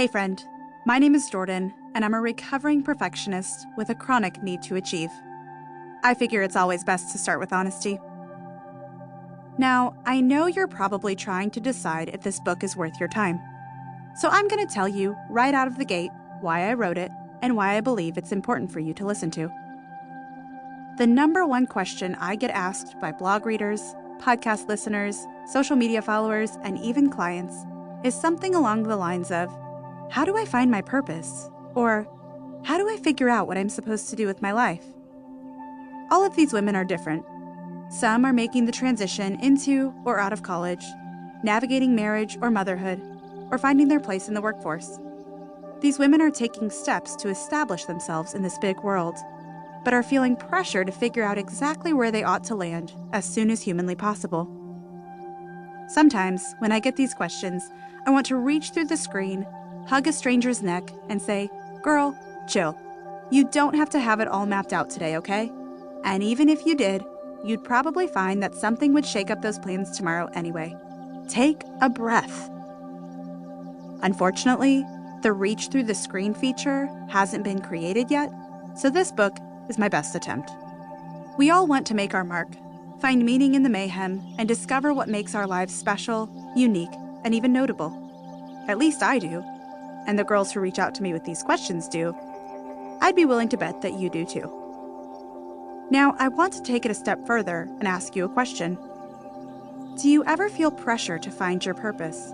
Hey friend, my name is Jordan, and I'm a recovering perfectionist with a chronic need to achieve. I figure it's always best to start with honesty. Now, I know you're probably trying to decide if this book is worth your time. So I'm going to tell you right out of the gate why I wrote it and why I believe it's important for you to listen to. The number one question I get asked by blog readers, podcast listeners, social media followers, and even clients is something along the lines of, how do I find my purpose? Or, how do I figure out what I'm supposed to do with my life? All of these women are different. Some are making the transition into or out of college, navigating marriage or motherhood, or finding their place in the workforce. These women are taking steps to establish themselves in this big world, but are feeling pressure to figure out exactly where they ought to land as soon as humanly possible. Sometimes, when I get these questions, I want to reach through the screen, hug a stranger's neck, and say, "Girl, chill. You don't have to have it all mapped out today, okay? And even if you did, you'd probably find that something would shake up those plans tomorrow anyway. Take a breath." Unfortunately, the reach through the screen feature hasn't been created yet, so this book is my best attempt. We all want to make our mark, find meaning in the mayhem, and discover what makes our lives special, unique, and even notable. At least I do, and the girls who reach out to me with these questions do. I'd be willing to bet that you do too. Now, I want to take it a step further and ask you a question. Do you ever feel pressure to find your purpose?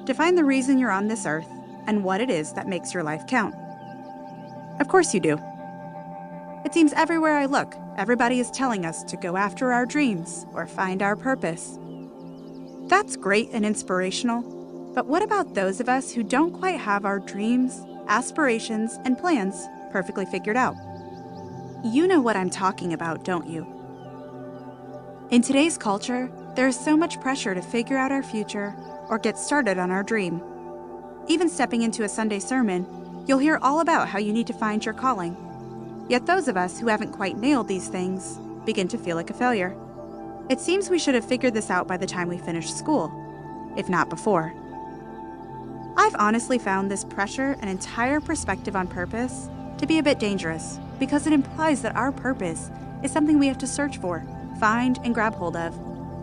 To find the reason you're on this earth and what it is that makes your life count? Of course you do. It seems everywhere I look, everybody is telling us to go after our dreams or find our purpose. That's great and inspirational, but what about those of us who don't quite have our dreams, aspirations, and plans perfectly figured out? You know what I'm talking about, don't you? In today's culture, there is so much pressure to figure out our future or get started on our dream. Even stepping into a Sunday sermon, you'll hear all about how you need to find your calling. Yet those of us who haven't quite nailed these things begin to feel like a failure. It seems we should have figured this out by the time we finished school, if not before. I've honestly found this pressure and entire perspective on purpose to be a bit dangerous because it implies that our purpose is something we have to search for, find, and grab hold of,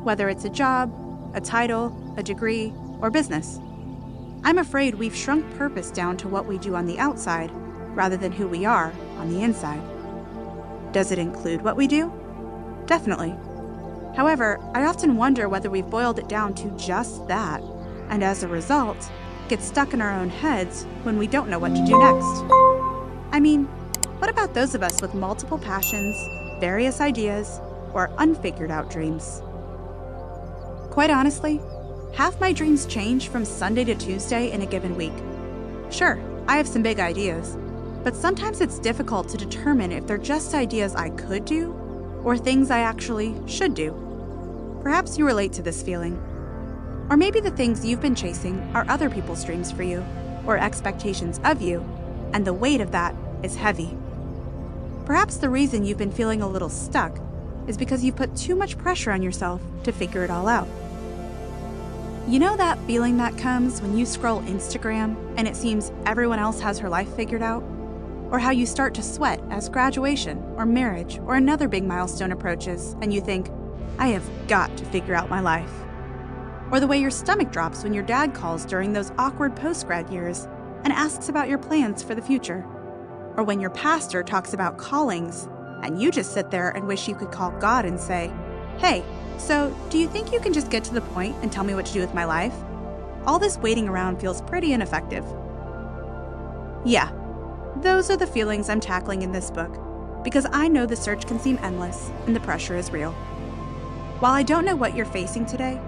whether it's a job, a title, a degree, or business. I'm afraid we've shrunk purpose down to what we do on the outside rather than who we are on the inside. Does it include what we do? Definitely. However, I often wonder whether we've boiled it down to just that, and as a result, get stuck in our own heads when we don't know what to do next. I mean, what about those of us with multiple passions, various ideas, or unfigured-out dreams? Quite honestly, half my dreams change from Sunday to Tuesday in a given week. Sure, I have some big ideas, but sometimes it's difficult to determine if they're just ideas I could do or things I actually should do. Perhaps you relate to this feeling. Or maybe the things you've been chasing are other people's dreams for you, or expectations of you, and the weight of that is heavy. Perhaps the reason you've been feeling a little stuck is because you've put too much pressure on yourself to figure it all out. You know that feeling that comes when you scroll Instagram and it seems everyone else has her life figured out? Or how you start to sweat as graduation or marriage or another big milestone approaches and you think, I have got to figure out my life. Or the way your stomach drops when your dad calls during those awkward post-grad years and asks about your plans for the future. Or when your pastor talks about callings and you just sit there and wish you could call God and say, "Hey, so do you think you can just get to the point and tell me what to do with my life?" All this waiting around feels pretty ineffective. Yeah, those are the feelings I'm tackling in this book because I know the search can seem endless and the pressure is real. While I don't know what you're facing today,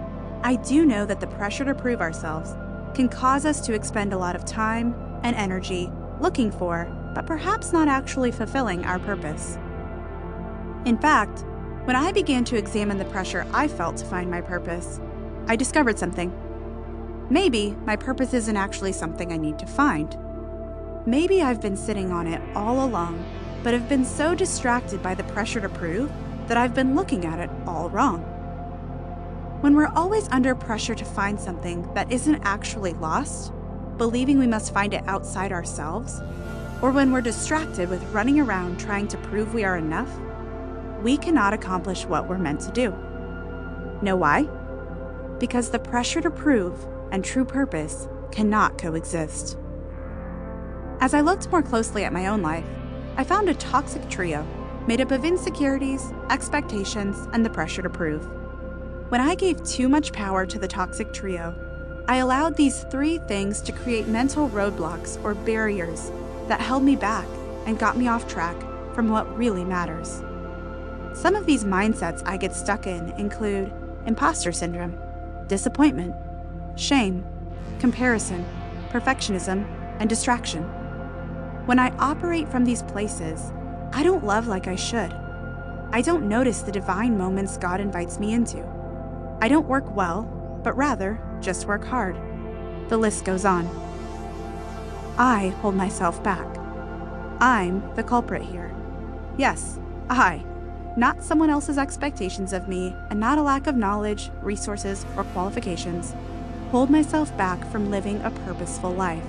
I do know that the pressure to prove ourselves can cause us to expend a lot of time and energy looking for, but perhaps not actually fulfilling our purpose. In fact, when I began to examine the pressure I felt to find my purpose, I discovered something. Maybe my purpose isn't actually something I need to find. Maybe I've been sitting on it all along, but have been so distracted by the pressure to prove that I've been looking at it all wrong. When we're always under pressure to find something that isn't actually lost, believing we must find it outside ourselves, or when we're distracted with running around trying to prove we are enough, we cannot accomplish what we're meant to do. Know why? Because the pressure to prove and true purpose cannot coexist. As I looked more closely at my own life, I found a toxic trio made up of insecurities, expectations, and the pressure to prove. When I gave too much power to the toxic trio, I allowed these three things to create mental roadblocks or barriers that held me back and got me off track from what really matters. Some of these mindsets I get stuck in include imposter syndrome, disappointment, shame, comparison, perfectionism, and distraction. When I operate from these places, I don't love like I should. I don't notice the divine moments God invites me into. I don't work well, but rather just work hard. The list goes on. I hold myself back. I'm the culprit here. Yes, I, not someone else's expectations of me, and not a lack of knowledge, resources, or qualifications, hold myself back from living a purposeful life.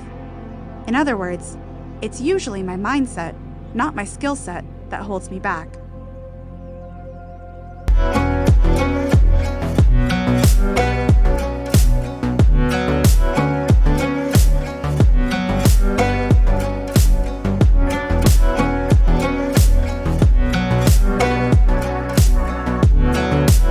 In other words, it's usually my mindset, not my skill set, that holds me back.